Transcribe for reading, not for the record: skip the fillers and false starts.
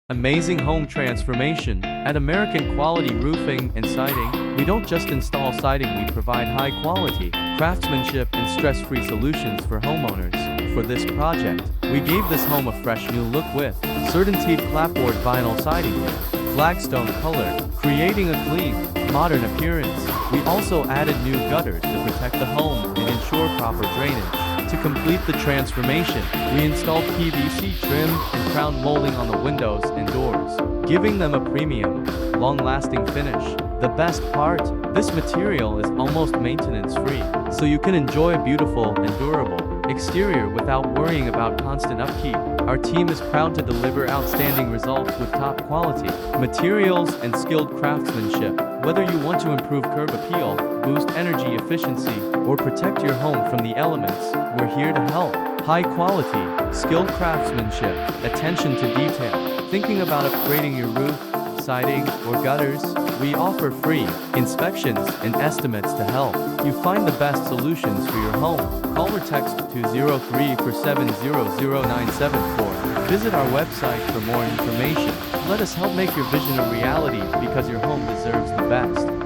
Amazing home transformation. At American Quality Roofing and Siding, we don't just install siding, we provide high-quality craftsmanship and stress-free solutions for homeowners. For this project, we gave this home a fresh new look with Certainteed clapboard vinyl siding in flagstone color, creating a clean, modern appearance. We also added new gutters to protect the home and ensure proper drainage. To complete the transformation, we installed PVC trim and crown molding on the windows and doors, giving them a premium, long-lasting finish. The best part? This material is almost maintenance-free, so you can enjoy a beautiful and durable exterior without worrying about constant upkeep. Our team is proud to deliver outstanding results with top quality materials and skilled craftsmanship. Whether you want to improve curb appeal, boost energy efficiency, or protect your home from the elements, we're here to help. High quality, skilled craftsmanship, attention to detail. Thinking about upgrading your roof, siding, or gutters? We offer free inspections and estimates to help you find the best solutions for your home. Call or text 203-470-0974. Visit our website for more information. Let us help make your vision a reality because your home deserves the best.